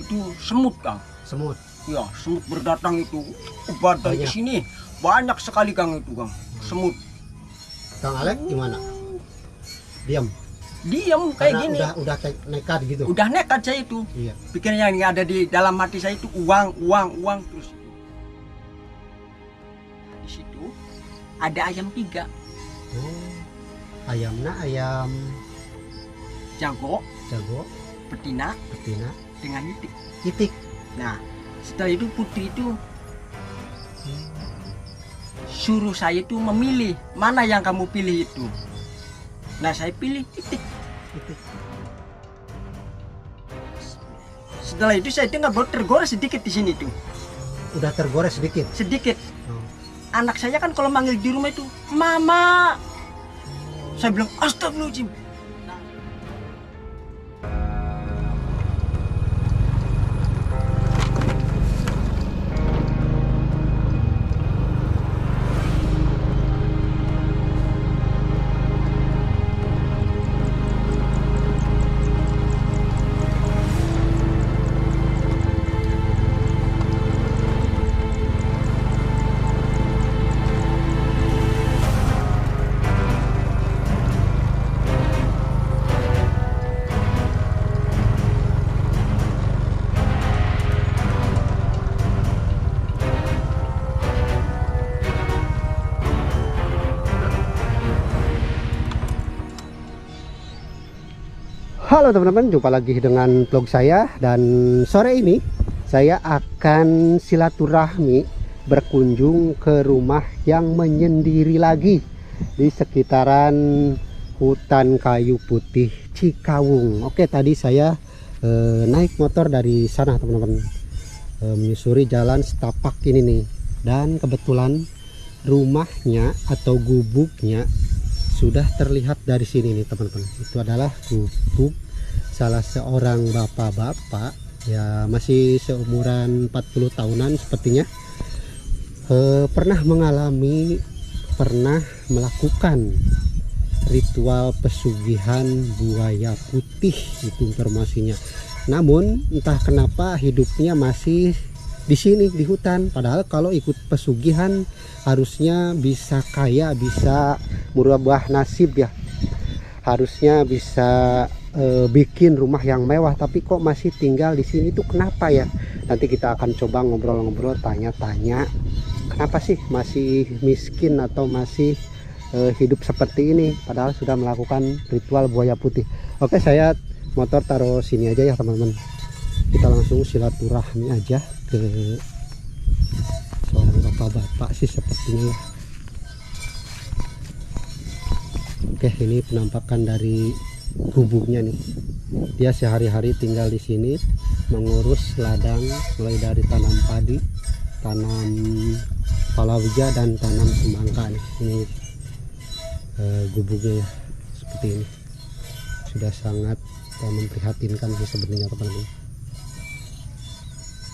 itu semut, Kang. Semut. Ya, semut berdatang itu badan di sini banyak sekali, Kang, itu, Kang. Semut. Kang Alek gimana? Diam. Diam kayak Karena gini. udah nekat gitu. Udah nekat saya itu. Iya. Pikirnya yang ada di dalam hati saya itu uang terus. Di situ ada ayam 3. Oh. Ayamnya ayam Jago, jago, betina betina, dengan itik. itik. Nah, setelah itu putri itu suruh saya itu memilih mana yang kamu pilih itu. Nah, saya pilih itik. Itik. Setelah itu saya dengar baru tergores sedikit di sini tuh. Udah tergores sedikit. Sedikit. Oh. Anak saya kan kalau manggil di rumah itu, "Mama." Saya bilang, "Astagfirullahaladzim." Halo teman-teman, jumpa lagi dengan vlog saya. Dan sore ini saya akan silaturahmi berkunjung ke rumah yang menyendiri lagi di sekitaran hutan kayu putih Cikawung. Oke, tadi saya naik motor dari sana teman-teman, menyusuri jalan setapak ini nih. Dan kebetulan rumahnya atau gubuknya sudah terlihat dari sini nih teman-teman. Itu adalah gubuk salah seorang bapak-bapak, ya masih seumuran 40 tahunan sepertinya. Pernah melakukan ritual pesugihan buaya putih, itu informasinya. Namun entah kenapa hidupnya masih di sini di hutan, padahal kalau ikut pesugihan harusnya bisa kaya, bisa merubah nasib ya, harusnya bisa bikin rumah yang mewah, tapi kok masih tinggal di sini, itu kenapa ya? Nanti kita akan coba ngobrol-ngobrol, tanya-tanya kenapa sih masih miskin atau masih hidup seperti ini padahal sudah melakukan ritual buaya putih. Oke, saya motor taruh sini aja ya teman-teman, kita langsung silaturahmi aja ke seorang bapak-bapak sih sepertinya ya. Oke, ini penampakan dari gubuknya nih. Dia sehari-hari tinggal di sini, mengurus ladang, mulai dari tanam padi, tanam palawija, dan tanam semangka nih. Ini gubuknya ya, seperti ini. Sudah sangat memprihatinkan sih sebenarnya teman-teman.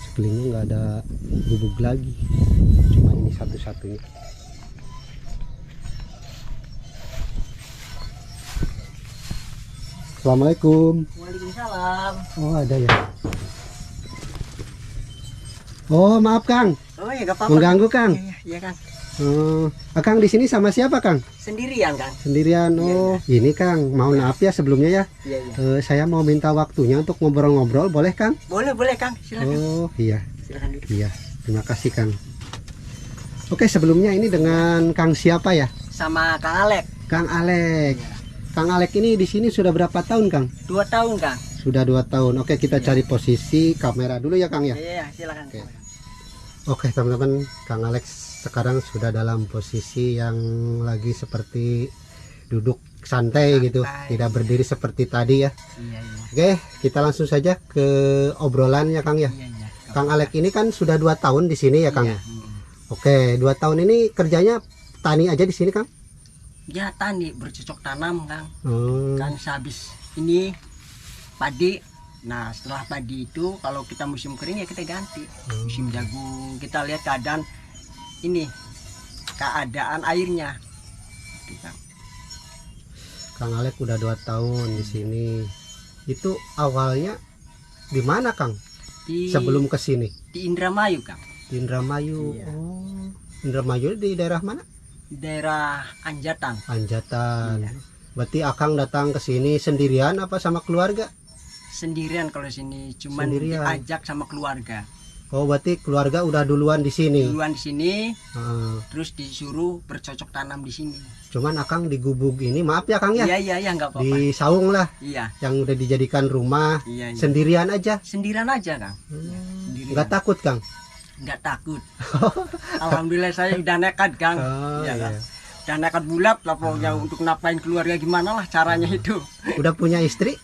Sekelilingnya nggak ada gubuk lagi, cuma ini satu-satunya. Assalamualaikum. Waalaikumsalam. Oh, ada ya. Oh, maaf Kang, Oh ya, gak apa-apa. mengganggu Kang. Iya, Kang. Oh, Kang di sini sama siapa Kang? Sendirian, Kang. Sendirian. Oh, ini Kang, mohon maaf ya sebelumnya ya. Iya. Saya mau minta waktunya untuk ngobrol-ngobrol, boleh Kang? Boleh, Kang. Silakan. Oh iya, Silakan duduk. iya. Terima kasih Kang. Oke, sebelumnya ini dengan Kang siapa ya? Sama Kang Alek. Kang Alek. Iya. Kang Alek ini di sini sudah berapa tahun Kang? 2 tahun, Kang. Sudah 2 tahun. Oke, kita cari posisi kamera dulu ya Kang ya. Iya, silakan. Oke. Oke teman-teman, Kang Alex sekarang sudah dalam posisi yang lagi seperti duduk santai gitu, tidak berdiri seperti tadi ya. Iya. Oke, kita langsung saja ke obrolannya Kang ya. Iya. Kang Alex ini kan sudah 2 tahun di sini ya Kang. Iya. Oke, 2 tahun ini kerjanya tani aja di sini Kang? Ya, tani bercocok tanam, Kang. Hmm. Kan sehabis ini padi. Nah, setelah padi itu kalau kita musim kering ya kita ganti. Musim jagung kita lihat keadaan airnya. Gitu, Kang. Kang Alex udah 2 tahun di sini. Itu awalnya di mana Kang? sebelum ke sini? di Indramayu Kang. Di Indramayu. Iya. Oh, Indramayu di daerah mana? Di daerah Anjatan. Anjatan. Iya. Berarti Akang datang ke sini sendirian apa sama keluarga? Sendirian kalau sini, cuman Sendirian. diajak sama keluarga. Oh, berarti keluarga udah duluan di sini. Duluan di sini, Ah, terus disuruh bercocok tanam di sini. cuman Akang di gubuk ini, maaf ya Kang ya, Iya nggak apa-apa. di saung lah Iya, yang udah dijadikan rumah, iya. sendirian aja. Sendirian aja Kang. Sendirian. Nggak takut Kang? Nggak takut. Alhamdulillah saya udah nekat Kang. Oh, Iya, iya. Kang. Udah nekat bulat lah pokoknya untuk napain keluarga gimana lah caranya itu. Udah punya istri?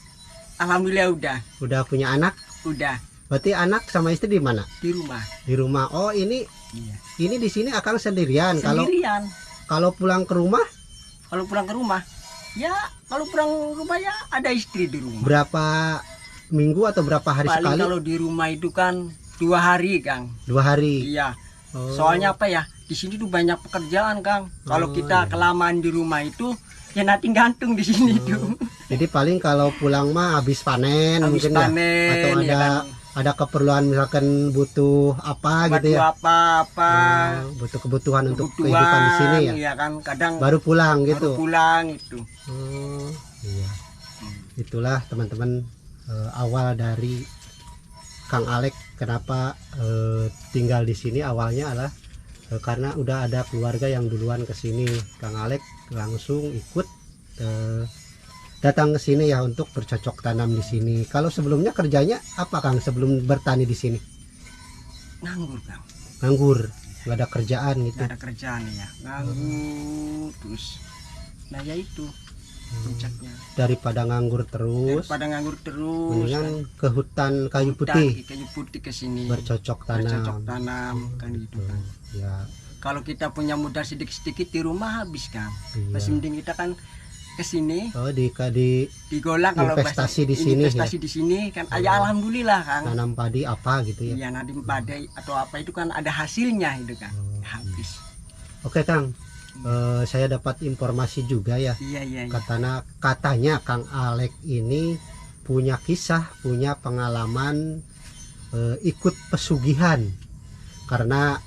Alhamdulillah udah. Udah punya anak? Udah Berarti anak sama istri di mana? di rumah. Di rumah. Oh, ini Iya. di sini Akang sendirian. Sendirian. Kalau pulang ke rumah Kalau pulang ke rumah, ya kalau pulang ke rumah ya ada istri di rumah. berapa minggu atau berapa hari Paling sekali? kalau di rumah itu kan 2 hari Kang. 2 hari. Iya. Oh. Soalnya apa ya? Di sini tuh banyak pekerjaan Kang. Kalau Oh, kita iya. kelamaan di rumah itu ya nanti gantung di sini tuh. Jadi paling kalau pulang mah habis panen Habis mungkin panen, ya, atau ada ya kan? ada keperluan misalkan butuh apa gitu ya. Apa-apa. Oh, butuh kebutuhan untuk Kebutuhan, kehidupan di sini ya. Iya kan kadang Baru pulang baru gitu. pulang itu. Oh, iya. Itulah teman-teman awal dari Kang Alek kenapa tinggal di sini awalnya adalah karena udah ada keluarga yang duluan ke sini. Kang Alek langsung ikut datang ke sini ya untuk bercocok tanam di sini. Kalau sebelumnya kerjanya apa Kang sebelum bertani di sini? Nganggur Kang. Nganggur, nggak ada kerjaan gitu. Nggak ada kerjaan ya. Nganggur terus. Nah ya itu puncaknya. Daripada nganggur terus, Daripada nganggur terus. mendingan ke hutan kayu Hutan, putih kayu putih ke sini. bercocok Bercocok tanam. tanam kan gitu kan. Ya, Kalau kita punya modal sedikit-sedikit di rumah habis Kang. iya. Masih mending kita kan ke sini Oh, di digolang kalau investasi bahasa- di sini investasi di sini kan ya alhamdulillah Kang. nanam padi apa gitu ya. Iya nanti padai atau apa itu kan ada hasilnya itu kan. Oh, Habis. Oke Kang, saya dapat informasi juga ya. Iya. Katanya Kang Alek ini punya kisah, punya pengalaman ikut pesugihan. Karena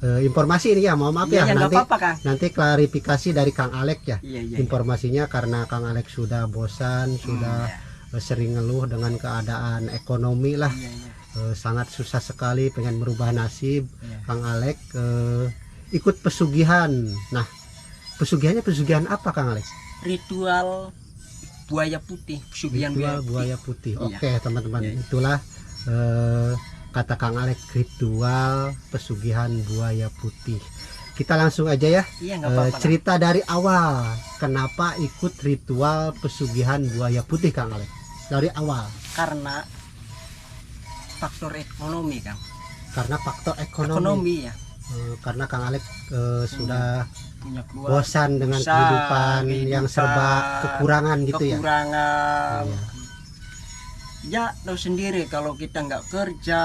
informasi ini ya, mohon maaf ya, Iya, nggak nanti apa-apa Kang. nanti klarifikasi dari Kang Alek ya. Iya. Informasinya karena Kang Alek sudah bosan, sudah sering ngeluh dengan keadaan ekonomi lah. Iya. Sangat susah sekali pengen merubah nasib. Iya. Kang Alek ikut pesugihan. Nah, pesugihan apa Kang Alek? Ritual buaya putih, pesugihan Ritual buaya putih. Iya. Oke teman-teman, Iya. itulah kata Kang Alek, ritual pesugihan buaya putih. Kita langsung aja ya, Iya nggak apa-apa. Kang. cerita dari awal kenapa ikut ritual pesugihan buaya putih Kang Alek. Dari awal Karena faktor ekonomi Kang. karena faktor ekonomi. Ekonomi ya. Karena Kang Alek sudah Punya keluarga. bosan dengan Bosan, kehidupan yang kehidupan, serba kekurangan gitu ya. Kekurangan. Iya. Ya tahu sendiri kalau kita nggak kerja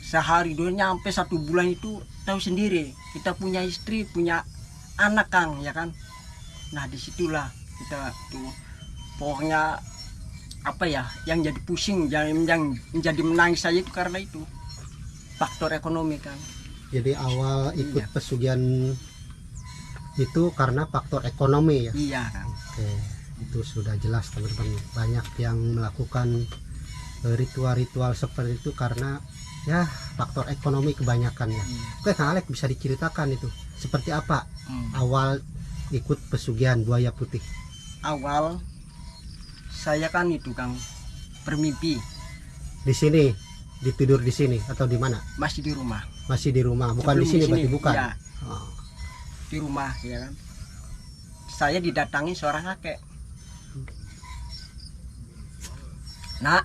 sehari dua nyampe 1 bulan itu tahu sendiri kita punya istri punya anak Kang ya kan. Nah disitulah kita tuh pokoknya apa ya yang jadi pusing yang menjadi menangis saya itu karena itu faktor ekonomi Kang. Jadi awal ikut Iya. pesugihan itu karena faktor ekonomi ya. Iya Kang. Oke, itu sudah jelas teman-teman. Banyak yang melakukan ritual-ritual seperti itu karena ya faktor ekonomi kebanyakan ya. Oke Kang Alek, bisa diceritakan itu seperti apa awal ikut pesugihan buaya putih? Awal saya kan itu Kang bermimpi Di sini, ditidur di sini atau di mana? masih di rumah. Masih di rumah, bukan Sebelum di sini berarti bukan. Ya, Oh. di rumah ya kan. Saya didatangi seorang kakek. Nak,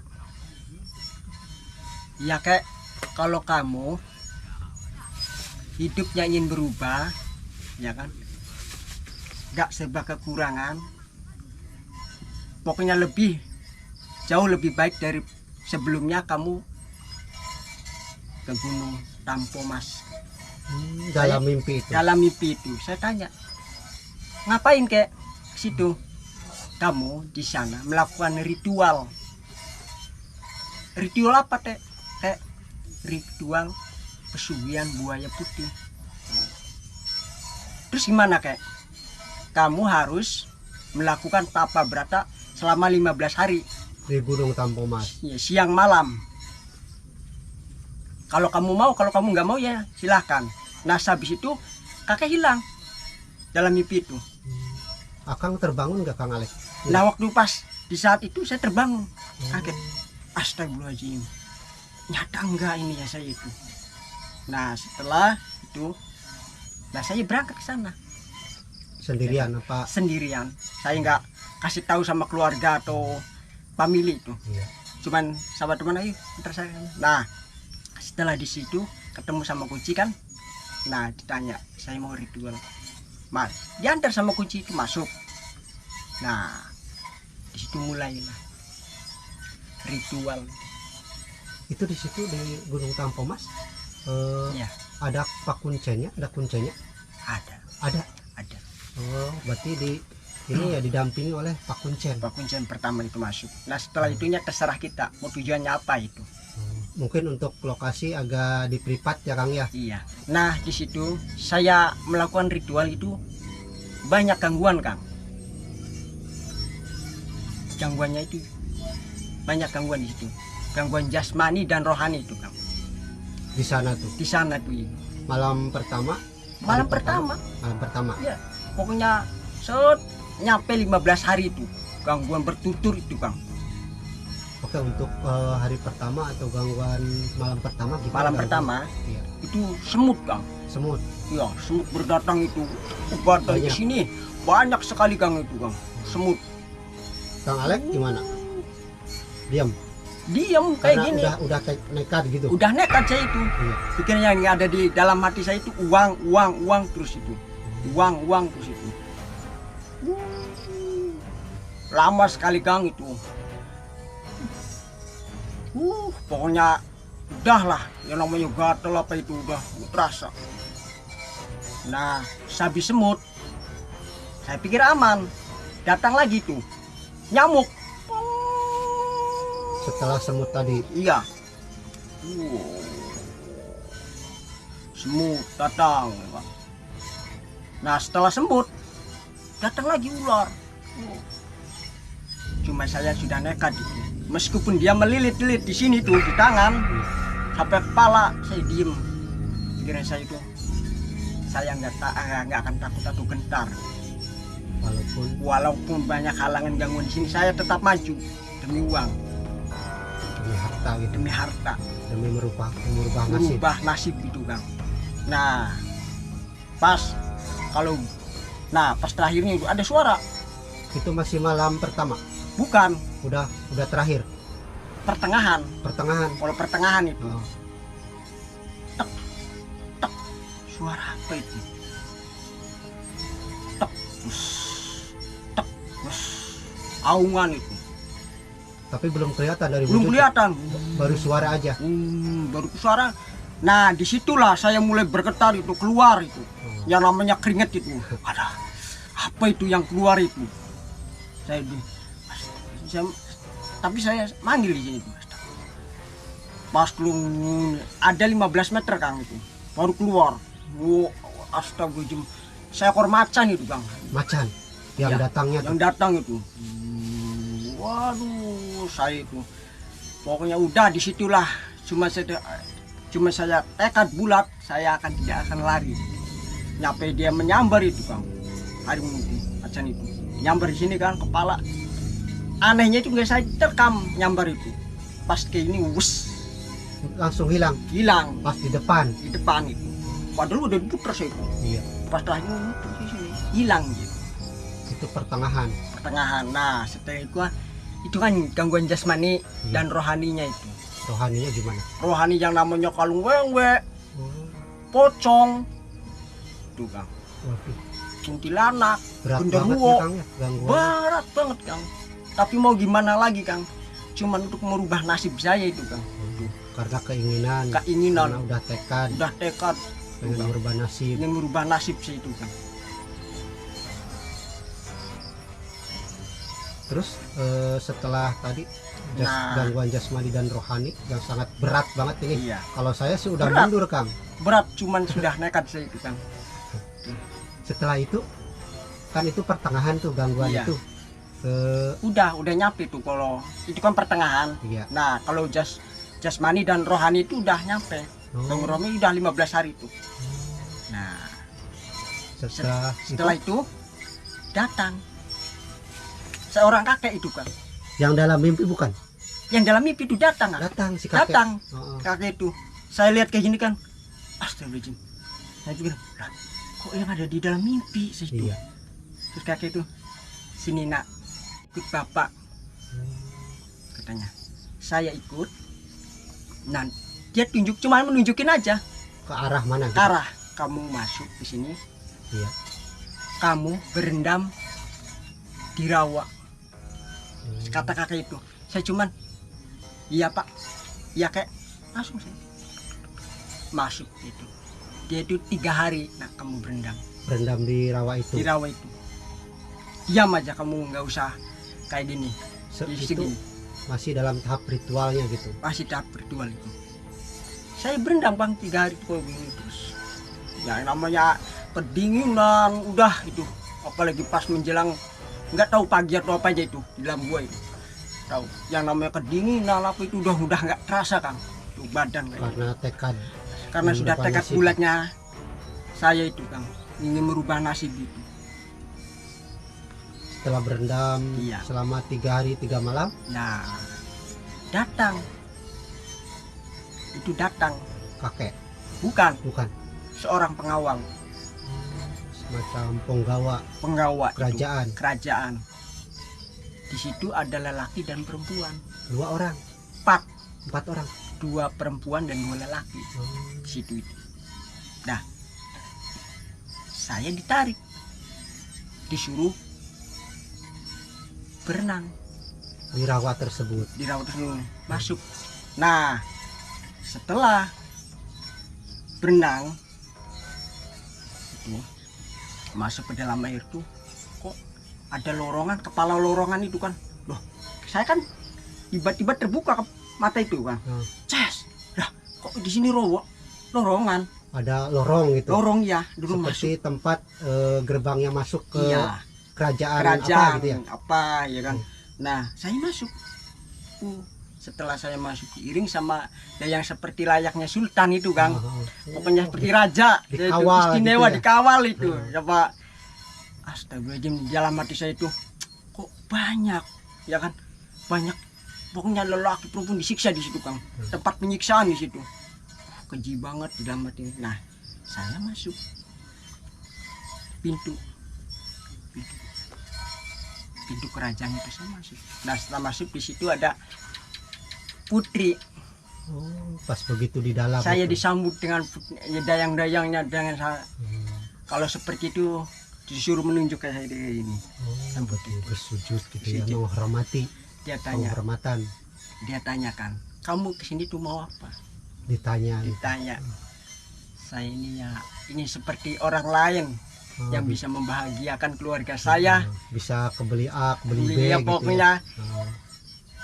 ya kek, kalau kamu hidupnya ingin berubah, ya kan, nggak serba kekurangan, pokoknya jauh lebih baik dari sebelumnya kamu ke Gunung Tampo Mas. Dalam mimpi itu. Dalam mimpi itu saya tanya, ngapain kek situ? Kamu di sana melakukan ritual. Ritual apa teh? Kek ritual pesugihan buaya putih. Terus gimana kek? Kamu harus melakukan tapa brata selama 15 hari. Di Gunung Tampomas. Ya, siang malam. Kalau kamu mau, kalau kamu nggak mau ya silahkan. Nah habis itu kakek hilang dalam mimpi itu. Akang terbangun nggak Kang Alek? Nah waktu pas di saat itu saya terbangun kaget. Astagfirullahaladzim, nyata enggak ini ya saya itu. Nah setelah itu, nah saya berangkat ke sana Sendirian apa? sendirian. Saya nggak kasih tahu sama keluarga atau family itu. Iya. Cuman sama teman, ayo ntar saya. Nah setelah di situ ketemu sama kunci kan. Nah ditanya, saya mau ritual. Mas, diantar sama kunci itu masuk. Nah di situ mulailah ritual. Itu di situ di Gunung Tampomas Ya ada pakuncennya, ada kuncinya? ada. Ada. Oh, Berarti di ini ya didampingi oleh pakuncen. kuncen pertama itu masuk. Nah setelah itunya terserah kita mau tujuannya apa itu. Mungkin untuk lokasi agak di privat ya Kang ya. Iya. Nah di situ saya melakukan ritual itu banyak gangguan Kang. Gangguannya itu banyak gangguan di situ. Gangguan jasmani dan rohani itu Kang. Di sana tuh. Di sana tuh. Ya. Malam pertama. Malam pertama. Malam pertama. Ya. Pokoknya nyampe 15 hari itu gangguan bertutur itu Kang. Oke, untuk hari pertama atau gangguan malam pertama gimana? Malam gangguan? pertama Iya. itu semut Kang. Semut. Ya semut berdatang itu dari Banyak. sini banyak sekali Kang itu Kang. Semut Kang Alek gimana? Diam. diam kayak Karena gini. udah nekat gitu. Udah nekat saya itu. Iya. Pikirnya yang ada di dalam hati saya itu uang terus itu. Uang terus itu. Lama sekali Kang itu. Pokoknya udahlah yang namanya gatel apa itu udah terasa. Nah, habis semut saya pikir aman. Datang lagi tuh nyamuk. Setelah semut tadi. Iya. Semut datang. Nah setelah semut datang lagi ular. Cuma saya sudah nekat itu. Meskipun dia melilit-lilit di sini tuh di tangan sampai kepala, saya diem. Pikiran saya itu, saya nggak akan takut atau gentar. Walaupun banyak halangan gangguan di sini, saya tetap maju demi uang, Demi harta gitu. demi harta. Demi merubah nasib. Merubah nasib itu Kang. Nah pas terakhirnya itu ada suara. Itu masih malam pertama. Bukan, Udah terakhir. pertengahan. Kalau pertengahan itu Oh. suara apa itu? Tek, wus, tek, wus. Aungan itu. Tapi belum kelihatan dari Belum wujudnya. kelihatan. Baru suara aja. Baru suara. Nah disitulah saya mulai bergetar itu, keluar itu. Yang namanya keringet itu. Ada apa itu yang keluar itu? Tapi saya manggil di sini tuh. Pas keluar ada 15 meter Kang itu. Baru keluar. Astagfirullahaladzim. Seekor macan itu Kang. Macan yang Ya, datangnya yang tuh. datang itu. Waduh, saya itu pokoknya udah disitulah. Cuma saya tekad bulat, saya tidak akan lari. Nyampe dia menyambar itu Kang. Harimau itu, macan itu. Nyambar di sini kan kepala. Anehnya itu nggak saya terkam nyambar itu. Pas ke ini wus, Langsung hilang hilang pas di depan. di depan itu. Padahal udah diputar saya itu. Iya. Pas terakhir di sini hilang gitu. Itu pertengahan. Nah setelah itu kan gangguan jasmani Iya. dan rohaninya itu. Rohaninya gimana? Rohani yang namanya kalung wewe, pocong tuh Kang, Waduh, kuntilanak, berat banget ya genderuwo, Kang ya gangguan. berat banget Kang. Tapi mau gimana lagi Kang, cuman untuk merubah nasib saya itu Kang. Waduh, karena keinginan. Keinginan. Karena udah tekad Udah tekad pengen merubah nasib. ingin merubah nasib saya itu Kang. Terus setelah tadi gangguan jasmani dan rohani yang sangat berat banget ini. Iya. Kalau saya sih udah Berat. mundur Kang. Berat, cuman sudah nekat saya itu Kang. Setelah itu kan itu pertengahan tuh gangguan Iya. itu. Udah nyampe tuh, kalau itu kan pertengahan. Iya. Nah kalau jasmani dan rohani itu udah nyampe. Oh. Bang Romi udah 15 hari tuh. Nah setelah itu datang seorang kakek itu Kang. yang dalam mimpi bukan? Yang dalam mimpi itu datang Kang. Datang si kakek. Datang Oh, oh. kakek itu. Saya lihat kayak gini kan, astagfirullahaladzim. Saya pikir, lah, kok yang ada di dalam mimpi sih itu? Iya. Terus kakek itu, sini nak, ikut bapak, katanya. Saya ikut. Nah, dia cuma menunjukin aja Ke arah mana? ke arah. Kamu masuk ke sini, Iya. kamu berendam di rawa. Kata kakek itu. Saya cuman, iya pak, iya kek, langsung saya masuk itu. Dia itu 3 hari, nah kamu berendam Berendam di rawa itu. di rawa itu. Diam aja, kamu nggak usah kayak gini. Di Itu sini masih dalam tahap ritualnya gitu. masih tahap ritual itu. Saya berendam Bang 3 hari kok begini terus. Ya namanya kedinginan udah itu, apalagi pas menjelang nggak tahu pagi atau apa aja itu di dalam gua itu. Tahu yang namanya kedinginan apa itu udah nggak terasa Kang. Tuh badan kayak gitu. Karena tekad. Karena sudah merubah tekad nasib. bulatnya saya itu Kang, ingin merubah nasib itu. Setelah berendam Iya. selama 3 hari 3 malam. Nah datang itu, datang Kakek bukan bukan, seorang pengawal, semacam penggawa penggawa itu, kerajaan. kerajaan. Di situ ada lelaki dan perempuan, 2 orang, 4 orang. 2 perempuan dan 2 lelaki di situ itu. Nah saya ditarik, disuruh berenang Di rawa tersebut. di rawa tersebut, masuk. Nah setelah berenang itu masuk ke dalam air tuh, kok ada lorongan, kepala lorongan itu kan. Loh, saya kan tiba-tiba terbuka mata itu kan. Hmm. Ces, lah kok di sini lorongan, Ada lorong gitu. lorong ya dulu masuk. Seperti tempat gerbangnya masuk ke Iya, kerajaan, kerajaan apa gitu ya. apa ya kan. Nah saya masuk. Setelah saya masuk diiring sama yang seperti layaknya sultan itu Kang. Pokoknya seperti raja. Saya itu Dikawal istimewa, gitu ya? dikawal itu. Ya Pak. Astagfirullahaladzim, di dalam hati saya itu kok banyak ya kan, banyak pokoknya lelaki perempuan disiksa di situ Kang. Tempat penyiksaan di situ. Keji banget di dalam hati. Nah saya masuk pintu kerajaan itu, saya masuk. Nah setelah masuk di situ ada putri. Oh, pas begitu di dalam. Saya itu. disambut dengan ya, dayang-dayangnya dengan saya. Kalau seperti itu disuruh menunjuk ke saya ini. Oh, betul, bersujud gitu ya, Sujud. menghormati, Dia tanya, penghormatan. dia tanyakan, kamu kesini tuh mau apa? Ditanya. Ditanya. Saya ini ya ingin seperti orang lain yang bisa membahagiakan keluarga saya. Bisa kebeli A, kebeli B Ya, gitu pokoknya ya. Oh,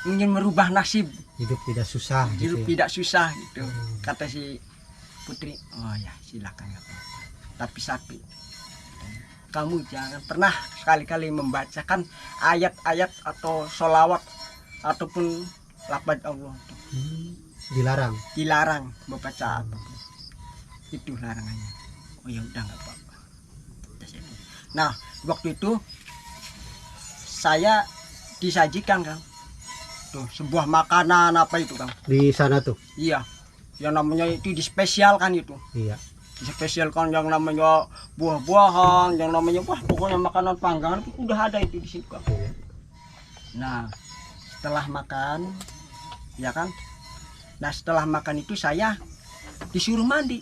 ingin merubah nasib, hidup tidak susah gitu hidup ya. tidak susah gitu. Kata si putri, oh ya silakan nggak apa-apa. Tapi satu, kamu jangan pernah sekali-kali membacakan ayat-ayat atau sholawat ataupun lafaz Allah. Dilarang. Dilarang membaca apapun. Itu larangannya. Oh ya udah nggak apa-apa. Nah waktu itu saya disajikan Kang tuh sebuah makanan apa itu Kang. Di sana tuh. Iya, yang namanya itu dispesialkan itu. Iya. Dispesialkan yang namanya buah-buahan, yang namanya pokoknya makanan panggangan itu udah ada itu di situ Kang. Iya. Nah setelah makan ya kan, nah setelah makan itu saya disuruh mandi.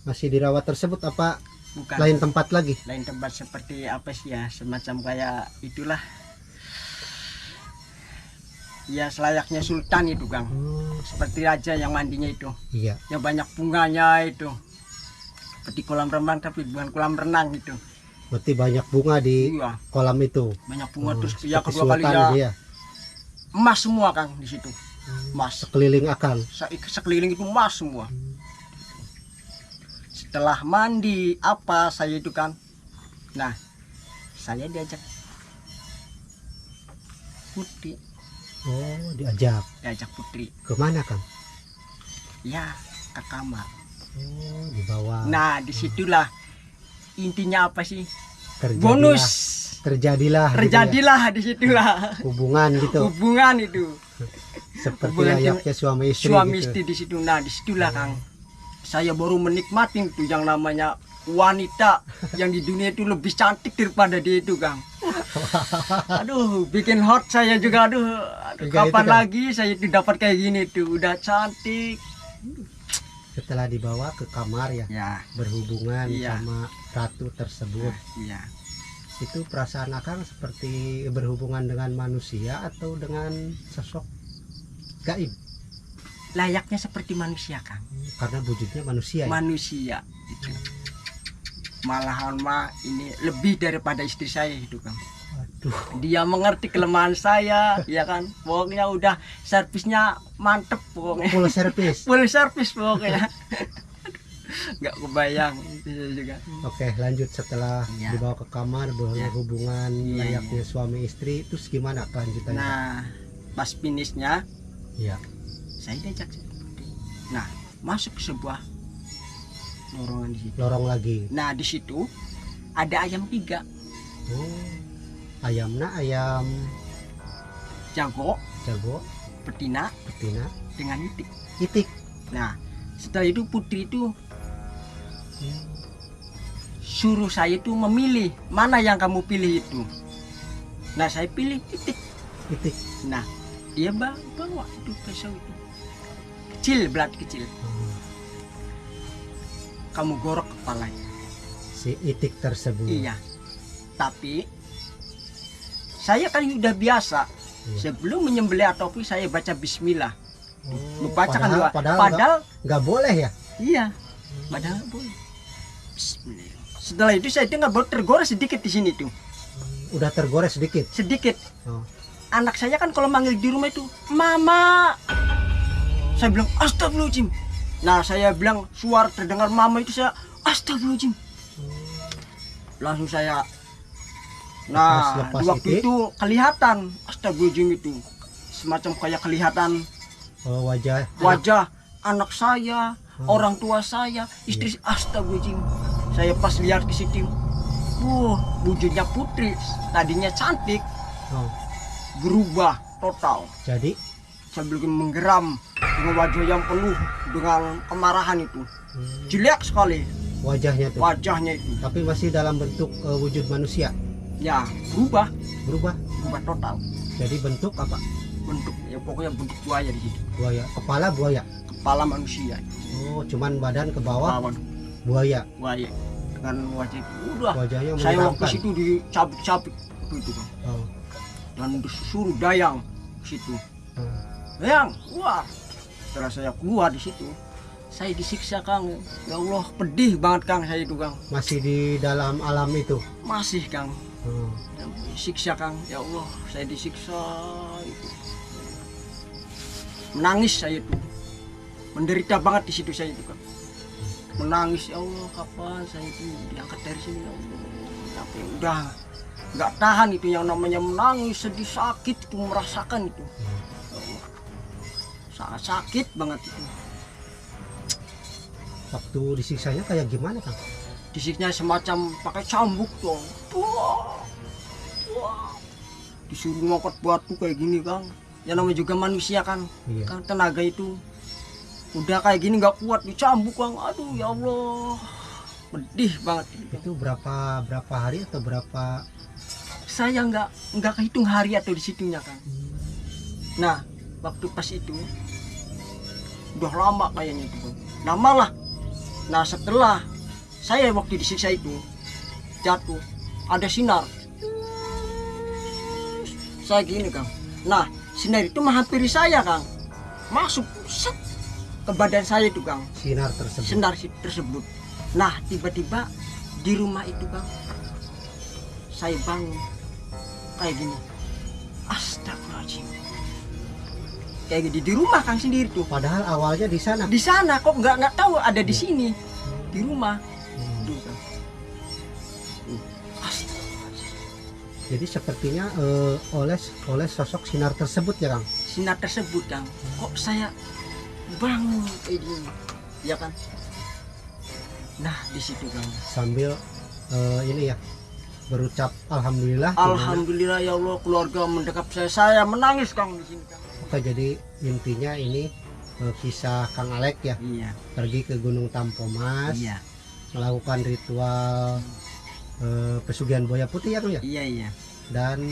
Masih dirawat tersebut apa Bukan lain tempat lagi? lain tempat seperti apa sih ya, semacam kayak itulah ya, selayaknya sultan itu Kang. Seperti raja yang mandinya itu, Iya. yang banyak bunganya itu, seperti kolam renang tapi bukan kolam renang itu. Berarti banyak bunga di Iya, kolam itu. banyak bunga terus Seperti ya kedua sultan kalinya gitu ya. emas semua Kang di situ. Emas. Sekeliling akang. Sekeliling itu emas semua. Setelah mandi apa saya itu kan, nah saya diajak Putri, Oh, diajak Putri kemana Kang? ya ke kamar. Oh, dibawa. Nah disitulah intinya apa sih, Terjadilah- bonus terjadilah gitu ya, terjadilah disitulah hubungan gitu hubungan itu, seperti hubungan layaknya suami istri suami gitu. istri di situ. Nah disitulah Kang saya baru menikmati tuh yang namanya wanita yang di dunia itu lebih cantik daripada dia itu Kang. Aduh bikin hot saya juga, aduh Juga kapan itu, Kang. lagi saya itu dapat kayak gini tuh, udah cantik Setelah dibawa ke kamar ya, ya. berhubungan Iya. sama ratu tersebut, Iya, itu perasaan akang seperti berhubungan dengan manusia atau dengan sosok gaib? layaknya seperti manusia Kang, Karena wujudnya manusia ya? manusia itu. Malahan mah ini lebih daripada istri saya itu Kang. Aduh, Dia mengerti kelemahan saya, ya kan. Pokoknya udah servisnya mantep pokoknya. full service. Full servis pokoknya. Nggak kebayang itu juga. Oke, lanjut setelah Iya. dibawa ke kamar berhubungan Iya, layaknya suami istri, terus gimana kelanjutannya? Nah, pas finishnya Iya. saya diajak. Nah, masuk ke sebuah lorong di situ. Lorong lagi. Nah, di situ ada ayam 3, Oh, ayamna ayam jago, jago, betina betina, dengan itik. itik. Nah, setelah itu Putri itu suruh saya itu memilih mana yang kamu pilih itu. Nah, saya pilih itik. Itik. Nah, dia bawa itu pisau itu. Kecil, belat kecil. Oh, Kamu gorok kepalanya. si itik tersebut. Iya. Tapi saya kan udah biasa. Iya. Sebelum menyembelih ataupun saya baca bismillah. Oh, Membaca kan doa. padahal Padahal nggak boleh ya. iya. Padahal nggak boleh. Bismillah. Setelah itu saya dengar baru tergores sedikit di sini tuh. Udah tergores sedikit. Sedikit. Oh. Anak saya kan kalau manggil di rumah itu, "Mama." Saya bilang, "Astagfirullahaladzim." Nah, saya bilang suara terdengar mama itu, saya astagfirullahaladzim. Langsung saya Lepas di waktu itu kelihatan astagfirullahaladzim itu. Semacam kayak kelihatan Oh, wajah. wajah anak saya, orang tua saya, istri. Astagfirullahaladzim. Saya pas lihat ke situ, wujudnya Putri tadinya cantik Oh, berubah total. jadi Sambil menggeram dengan wajah yang penuh dengan kemarahan itu, jelek sekali wajahnya tuh. wajahnya itu. Tapi masih dalam bentuk wujud manusia. Ya berubah Berubah. total Jadi bentuk apa? bentuk, ya pokoknya bentuk buaya di situ, Buaya. Kepala buaya. kepala manusia, Oh, cuman badan ke bawah lawan buaya. buaya dengan wajah itu. Udah, Wajahnya saya waktu menyeramkan. situ dicabik-cabik gitu kan, Oh. dan disuruh dayang ke situ. Oh. Dayang, wah. Setelah saya keluar di situ, saya disiksa Kang. Ya Allah, pedih banget Kang saya itu Kang. Masih di dalam alam itu. Masih Kang. Oh. Siksa Kang, ya Allah, saya disiksa itu. Menangis saya itu. Menderita banget di situ saya itu Kang. Menangis, ya Allah, kapan saya itu diangkat dari sini ya Allah. Tapi udah nggak tahan itu yang namanya menangis, sedih, sakit itu, merasakan itu. Ya Allah. Sangat sakit banget itu. Waktu disiksanya kayak gimana Kang? Disiknya semacam pakai cambuk dong. Wah, wah. Disuruh ngangkat batu kayak gini Kang. Ya namanya juga manusia kan. Iya. Kan tenaga itu udah kayak gini nggak kuat, dicambuk Kang. Aduh ya Allah, pedih banget itu. Itu berapa hari atau berapa? Saya nggak kehitung hari atau di situnya Kang. Nah waktu pas itu udah lama kayaknya itu Kang. Lama lah. Nah setelah saya waktu disiksa itu jatuh, ada sinar. Saya gini Kang. Nah sinar itu menghampiri saya Kang, masuk set, ke badan saya itu Kang. Sinar tersebut. Sinar tersebut. Nah tiba-tiba di rumah itu Kang, saya bangun kayak gini. Astagfirullahaladzim. kayak gitu di rumah Kang sendiri tuh. Padahal awalnya di sana. Di sana kok nggak tahu ada di sini di rumah. Tuh, Kang. Jadi sepertinya oleh sosok sinar tersebut ya Kang. Sinar tersebut Kang, kok saya bangun kayak gini, ya kan? Nah di situ Kang. Sambil ini ya berucap alhamdulillah. Gimana? Alhamdulillah ya Allah, keluarga mendekap saya menangis Kang di sini Kang. Oke, jadi intinya ini kisah Kang Alek ya, Iya, pergi ke Gunung Tampomas, iya, melakukan ritual pesugihan buaya putih ya Kang ya. iya. Dan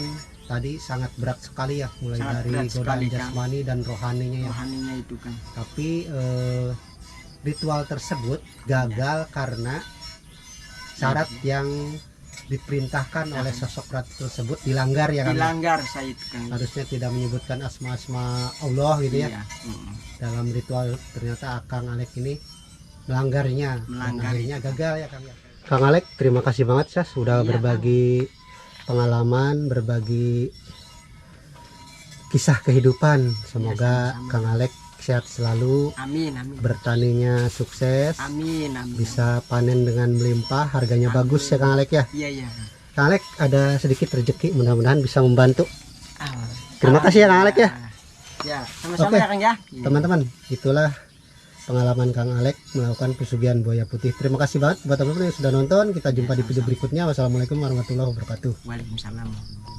tadi sangat berat sekali ya, mulai Sangat dari berat godaan sekali, Kang. jasmani dan rohaninya ya. Rohaninya itu Kang. Tapi ritual tersebut gagal karena syarat yang diperintahkan oleh sosok ratu tersebut dilanggar ya Kang. Dilanggar saya itu Kang. Harusnya tidak menyebutkan asma-asma Allah gitu ya. Iya. Dalam ritual ternyata Kang Alek ini melanggarnya. Dan Melanggar. akhirnya gagal ya Kang. Kang Alek, terima kasih banget Sas sudah Iya, berbagi pengalaman, berbagi kisah kehidupan. Semoga sama-sama. Kang Alek sehat selalu, Amin, amin. bertaninya sukses, Amin, amin. bisa panen dengan melimpah, harganya Amin. bagus ya Kang Alek ya. Iya. Kang Alek ada sedikit rezeki, mudah-mudahan bisa membantu. Ah, Terima kasih ya Kang Alek ya. Ya, sama-sama Oke. ya Kang ya. Iya. Teman-teman, itulah pengalaman Kang Alek melakukan pesugihan buaya putih. Terima kasih banget buat teman-teman yang sudah nonton. Kita jumpa di video berikutnya. Wassalamualaikum warahmatullahi wabarakatuh. Waalaikumsalam.